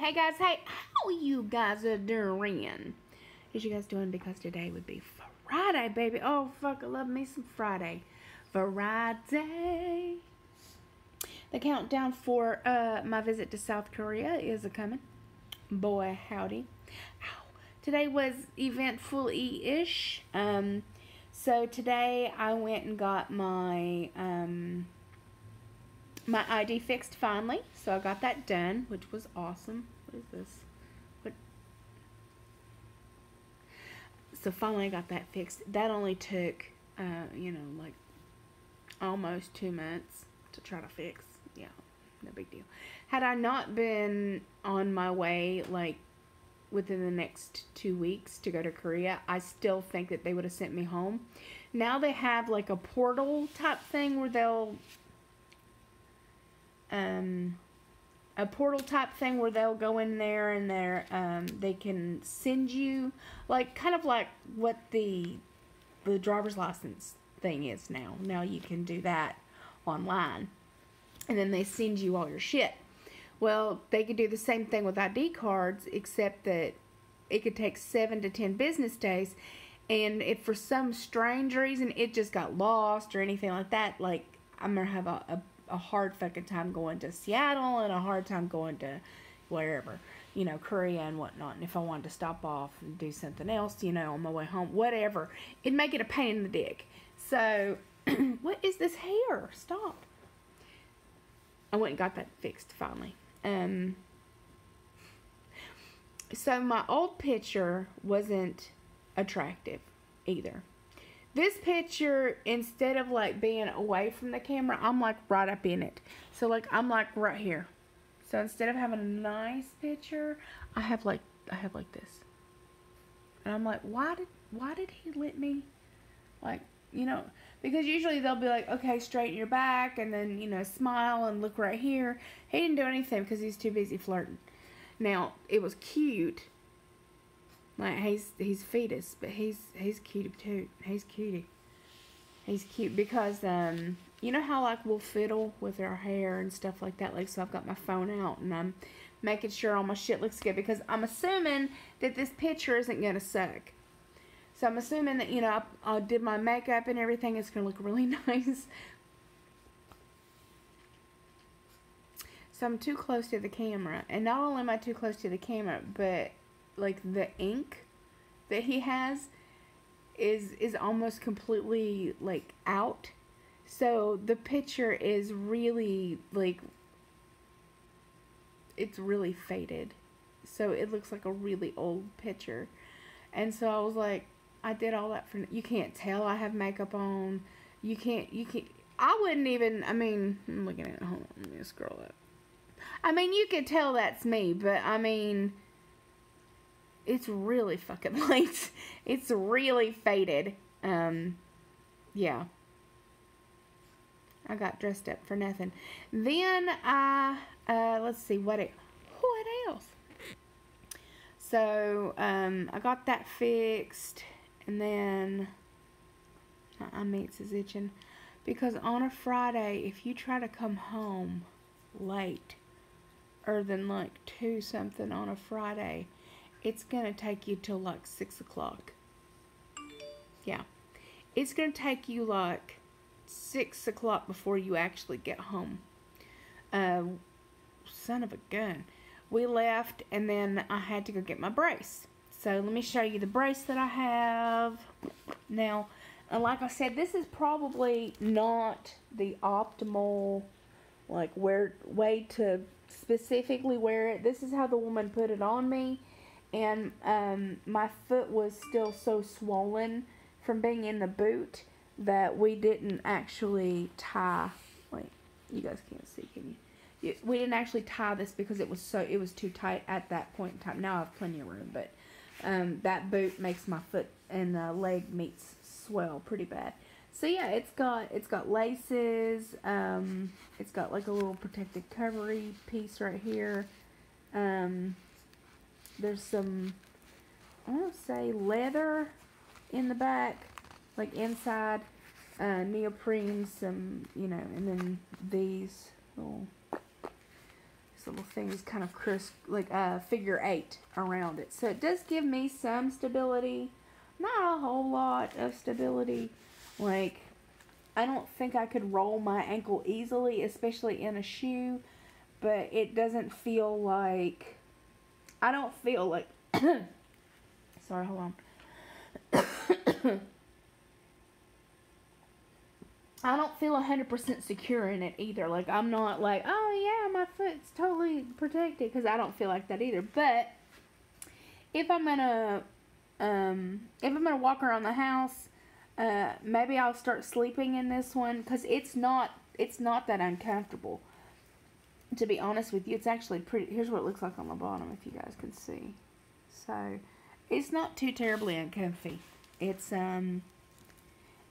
Hey guys, hey, how you guys are doing? How's you guys doing? Because today would be Friday, baby. Oh, fuck, I love me some Friday. Friday. The countdown for my visit to South Korea is a-coming. Boy, howdy. Ow. Today was eventful-ish. So today I went and got my my ID fixed finally. So I got that done, which was awesome. What is this? What? So finally I got that fixed. That only took, like almost 2 months to try to fix. Yeah, no big deal. Had I not been on my way, like, within the next 2 weeks to go to Korea, I still think that they would have sent me home. Now they have, like, a portal type thing where they'll, go in there and they can send you, like, kind of like what the driver's license thing is now. Now you can do that online. And then they send you all your shit. Well, they could do the same thing with ID cards, except that it could take 7 to 10 business days. And if for some strange reason it just got lost or anything like that, like, I'm going to have a hard fucking time going to Seattle and a hard time going to wherever, Korea and whatnot. And if I wanted to stop off and do something else, on my way home, whatever, it'd make it a pain in the dick. So, what is this hair? Stop. I went and got that fixed finally. So my old picture wasn't attractive either. This picture, instead of like being away from the camera, I'm like right up in it. So like I'm like right here. So instead of having a nice picture, I have like this. And I'm like, why did he let me, like, because usually they'll be like, okay, straighten your back and then, smile and look right here. He didn't do anything because he's too busy flirting. Now, it was cute. Like, he's fetus, but he's cute too. He's cutie. He's cute because, you know how, like, we'll fiddle with our hair and stuff like that? Like, so I've got my phone out and I'm making sure all my shit looks good because I'm assuming that this picture isn't going to suck. So I'm assuming that, I did my makeup and everything. It's going to look really nice. So I'm too close to the camera. And not only am I too close to the camera, but, like, the ink that he has is almost completely, like, out. So the picture is really, like, it's really faded. So it looks like a really old picture. And so I was like, I did all that for, you can't tell I have makeup on. You can't, I wouldn't even, I'm looking at it, hold on, let me scroll up. You could tell that's me, but it's really fucking light. It's really faded. Yeah. I got dressed up for nothing. Then let's see, what else? So, I got that fixed. And then, my meats is itching. Because on a Friday, if you try to come home late, or than like 2 something on a Friday, it's going to take you till like 6 o'clock. Yeah. It's going to take you like 6 o'clock before you actually get home. Son of a gun. We left, and then I had to go get my brace. So let me show you the brace that I have. Now, like I said, this is probably not the optimal, like, way to specifically wear it. This is how the woman put it on me. And my foot was still so swollen from being in the boot that we didn't actually tie. Wait, you guys can't see, can you? We didn't actually tie this because it was too tight at that point in time. Now I have plenty of room, but that boot makes my foot and leg meats swell pretty bad. So yeah, it's got laces. It's got like a little protective covery piece right here. There's some, I want to say, leather in the back, like inside, neoprene, some, and then these little little thing is kind of crisp, like figure 8 around it. So it does give me some stability. Not a whole lot of stability. Like, I don't think I could roll my ankle easily, especially in a shoe. But it doesn't feel like... I don't feel like... Sorry, hold on. I don't feel 100% secure in it either. Like, I'm not like, oh yeah, my foot's totally protected, because I don't feel like that either. But if I'm gonna walk around the house, maybe I'll start sleeping in this one, because it's not that uncomfortable. To be honest with you, it's actually pretty. Here's what it looks like on the bottom, if you guys can see. So it's not too terribly uncomfy. It's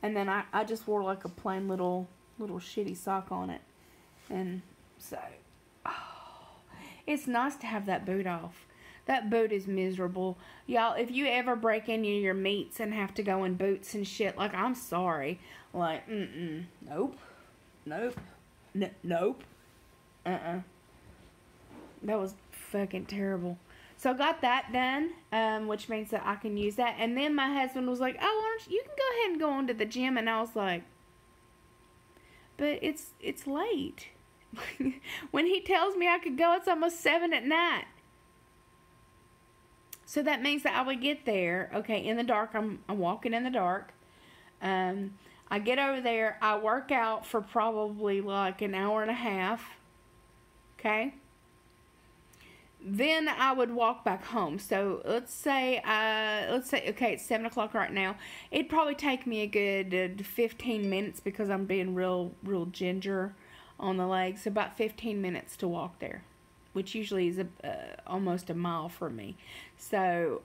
and then I just wore like a plain little shitty sock on it. And so, it's nice to have that boot off. That boot is miserable. Y'all, if you ever break into your meats and have to go in boots and shit, like, I'm sorry. Like, nope. Nope. Nope. That was fucking terrible. So I got that done, which means that I can use that. And then my husband was like, oh, you can go ahead and go on to the gym. And I was like, but it's late. When he tells me I could go, it's almost 7 at night. So that means that I would get there, okay, in the dark. I'm walking in the dark. I get over there. I work out for probably like an hour and a half. Okay. Then I would walk back home. So let's say, okay, it's 7 o'clock right now. It'd probably take me a good 15 minutes, because I'm being real ginger on the legs. About 15 minutes to walk there, which usually is almost a mile for me. So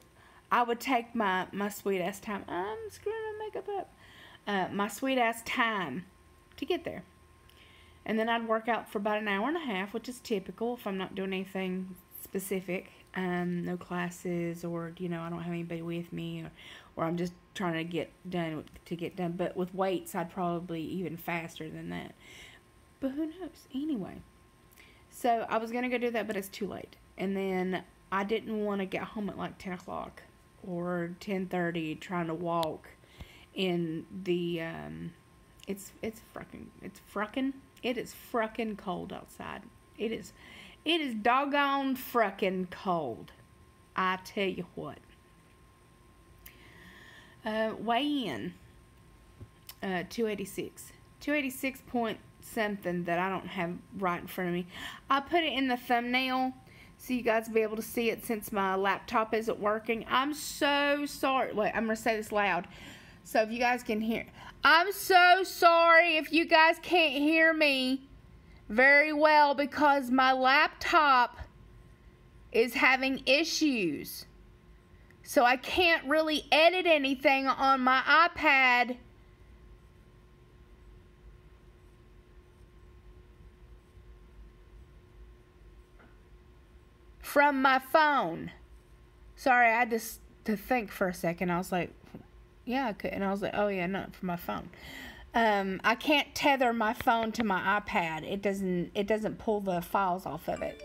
I would take my sweet ass time. I'm screwing my makeup up. My sweet ass time to get there. And then I'd work out for about an hour and a half, which is typical if I'm not doing anything specific, no classes, or I don't have anybody with me, or I'm just trying to get done. But with weights, I'd probably even faster than that. But who knows? Anyway, so I was gonna go do that, but it's too late. And then I didn't want to get home at like 10 o'clock or 10:30 trying to walk in the it is frickin' cold outside. It is doggone frickin' cold. I tell you what. Weigh in. 286. 286 point something that I don't have right in front of me. I put it in the thumbnail so you guys will be able to see it, since my laptop isn't working. I'm so sorry. Wait, I'm going to say this loud so if you guys can hear. I'm so sorry if you guys can't hear me very well, because my laptop is having issues. So I can't really edit anything on my iPad from my phone. Sorry, I had to think for a second. I was like, yeah, I could. And I was like, oh yeah, not from my phone. I can't tether my phone to my iPad. It doesn't pull the files off of it.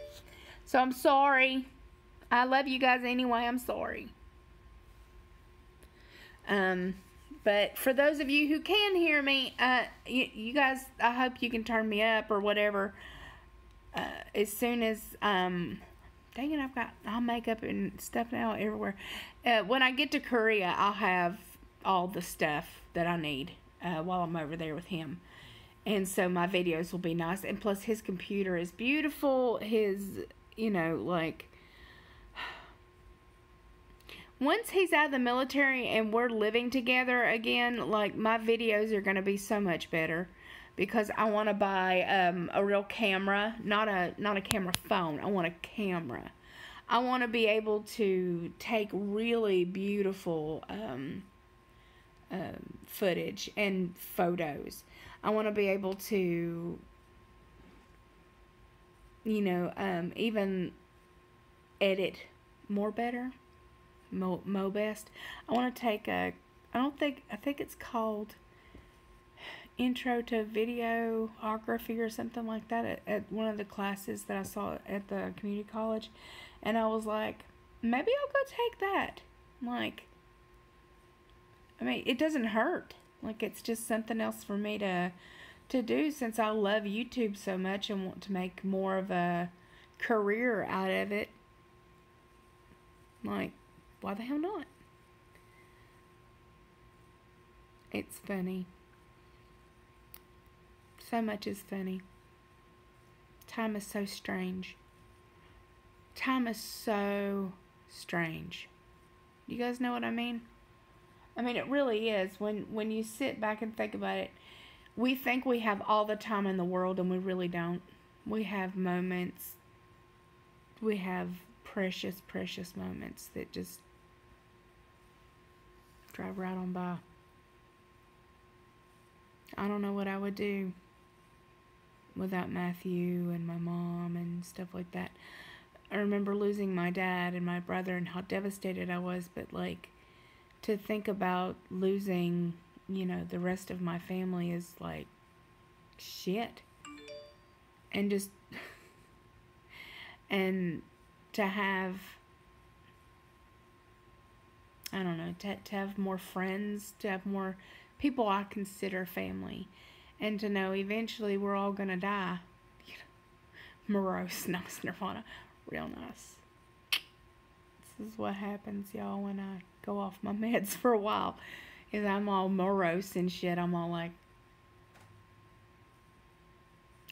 So I'm sorry. I love you guys anyway. I'm sorry. But for those of you who can hear me, you guys, I hope you can turn me up or whatever. As soon as, dang it, I've got all makeup and stuff now everywhere. When I get to Korea, I'll have all the stuff that I need while I'm over there with him. And so my videos will be nice. And plus, his computer is beautiful. His, like, once he's out of the military and we're living together again, like, my videos are going to be so much better. Because I want to buy a real camera, not a camera phone. I want a camera. I want to be able to take really beautiful footage and photos. I want to be able to, even edit more better, mo best. I want to take I think it's called intro to videography or something like that at one of the classes that I saw at the community college, and I was like, maybe I'll go take that. Like, I mean, it doesn't hurt. Like, it's just something else for me to do, since I love YouTube so much and want to make more of a career out of it. Like, why the hell not? It's funny. So much is funny. Time is so strange. Time is so strange. You guys know what I mean? I mean, it really is. When you sit back and think about it, we think we have all the time in the world, and we really don't. We have moments. We have precious, precious moments that just drive right on by. I don't know what I would do without Matthew and my mom and stuff like that. I remember losing my dad and my brother and how devastated I was, but like, to think about losing, you know, the rest of my family is like shit. And just and to have, I don't know, to have more friends, to have more people I consider family, and to know eventually we're all gonna die. You know, morose, nice nirvana, real nice. This is what happens, y'all, when I go off my meds for a while, is I'm all morose and shit. I'm all like,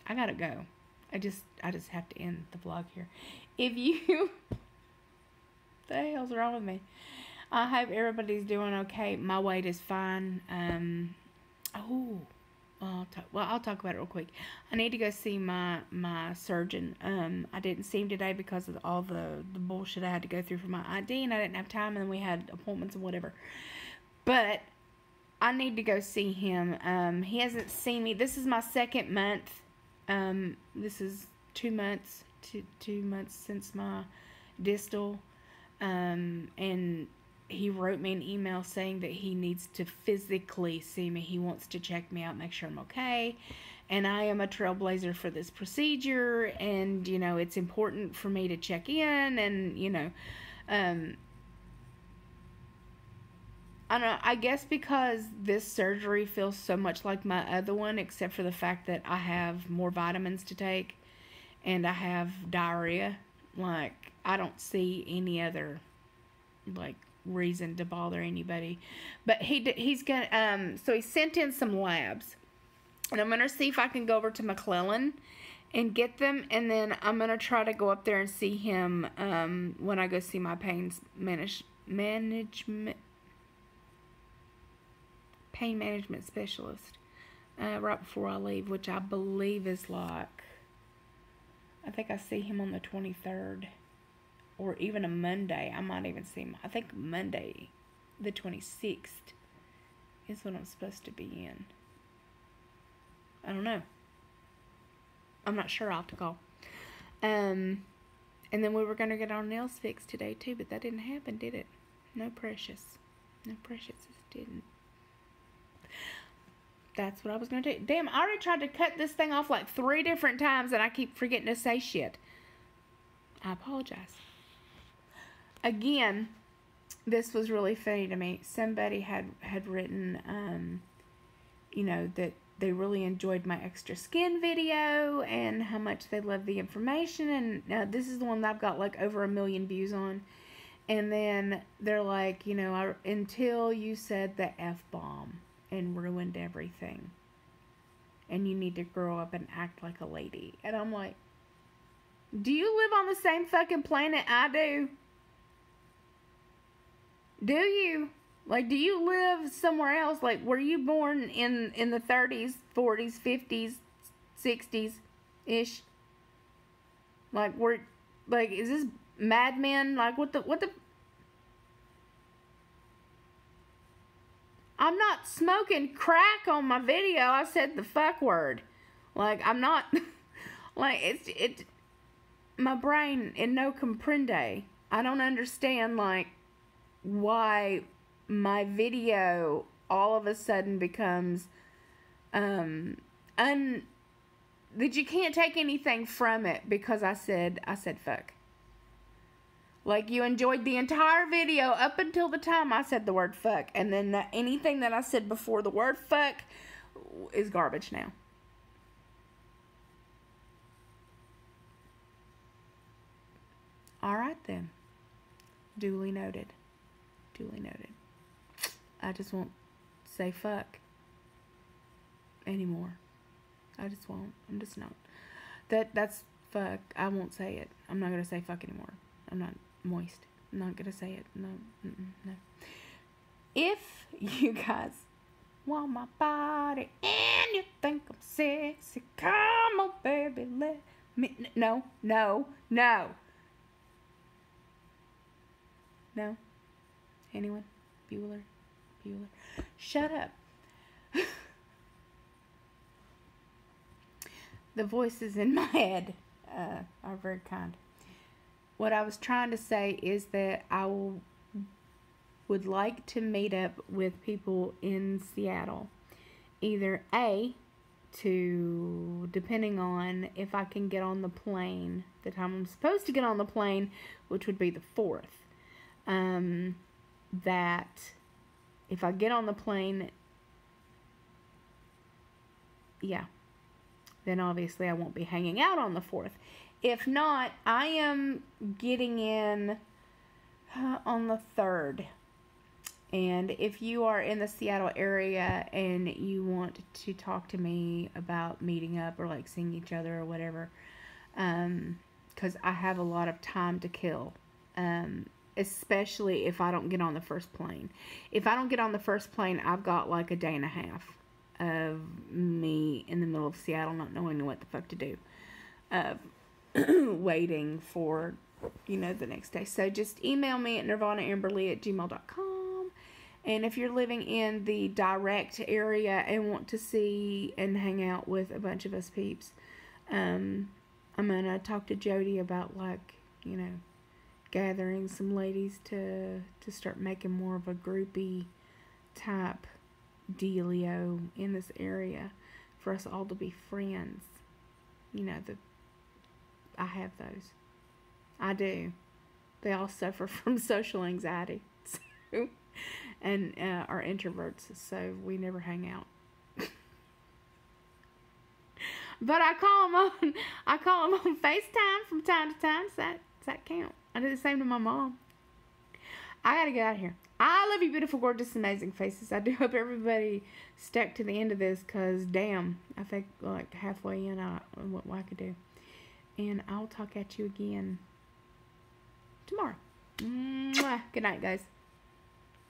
I gotta go. I just have to end the vlog here. If you, the hell's wrong with me? I hope everybody's doing okay. My weight is fine. I'll talk about it real quick. I need to go see my surgeon. I didn't see him today because of all the bullshit I had to go through for my ID, and I didn't have time, and then we had appointments and whatever. But I need to go see him. He hasn't seen me. This is my second month. This is 2 months, two months since my distal. And he wrote me an email saying that he needs to physically see me. He wants to check me out, make sure I'm okay. And I am a trailblazer for this procedure, and, you know, it's important for me to check in, and, you know, I don't know, I guess because this surgery feels so much like my other one, except for the fact that I have more vitamins to take, and I have diarrhea. Like, I don't see any other, like, reason to bother anybody. But he's gonna, so he sent in some labs, and I'm gonna see if I can go over to McClellan and get them, and then I'm gonna try to go up there and see him when I go see my pain management specialist right before I leave, which I believe is like, I think I see him on the 23rd, or even a Monday. I might even see him, I think Monday the 26th is when I'm supposed to be in. I don't know. I'm not sure. I'll have to call. And then we were going to get our nails fixed today too, but that didn't happen, did it? No precious. No precious. It didn't. That's what I was going to do. Damn, I already tried to cut this thing off like 3 different times, and I keep forgetting to say shit. I apologize. Again, this was really funny to me. Somebody had written, you know, that they really enjoyed my extra skin video and how much they loved the information. And this is the one that I've got like over 1 million views on. And then they're like, you know, until you said the F-bomb and ruined everything. And you need to grow up and act like a lady. And I'm like, do you live on the same fucking planet I do? Do you? Like, do you live somewhere else? Like, were you born in the 30s, 40s, 50s, 60s-ish? Like, is this Mad Men? Like, what the? I'm not smoking crack on my video. I said the fuck word. Like, I'm not, like, it's my brain in no comprende. I don't understand, like, why my video all of a sudden becomes That you can't take anything from it because I said fuck. Like, you enjoyed the entire video up until the time I said the word fuck. And then anything that I said before the word fuck is garbage now. Alright then. Duly noted. Duly noted. I just won't say fuck anymore. I just won't. I'm just not. That's fuck. I won't say it. I'm not going to say fuck anymore. I'm not moist. I'm not going to say it. No. No. If you guys want my body and you think I'm sexy, come on, baby, let me. No. Anyone? Bueller? Shut up. The voices in my head are very kind. What I was trying to say is that I would like to meet up with people in Seattle. Either A, depending on if I can get on the plane, the time I'm supposed to get on the plane, which would be the 4th. That if I get on the plane, yeah, then obviously I won't be hanging out on the 4th. If not, I am getting in on the 3rd. And if you are in the Seattle area and you want to talk to me about meeting up or like seeing each other or whatever, because I have a lot of time to kill, especially if I don't get on the first plane. If I don't get on the first plane, I've got like a day and a half of me in the middle of Seattle not knowing what the fuck to do. Waiting for, the next day. So just email me at nirvanaamberly@gmail.com. And if you're living in the direct area and want to see and hang out with a bunch of us peeps, I'm going to talk to Jody about, gathering some ladies to start making more of a groupie type dealio in this area for us all to be friends. I have those. I do. They all suffer from social anxiety. And are introverts, so we never hang out. But I call them on FaceTime from time to time. Does that count? I do the same to my mom. I gotta get out of here. I love you, beautiful, gorgeous, amazing faces. I do hope everybody stuck to the end of this, because damn, I think like halfway in what I could do. And I'll talk at you again tomorrow. Mwah. Good night, guys.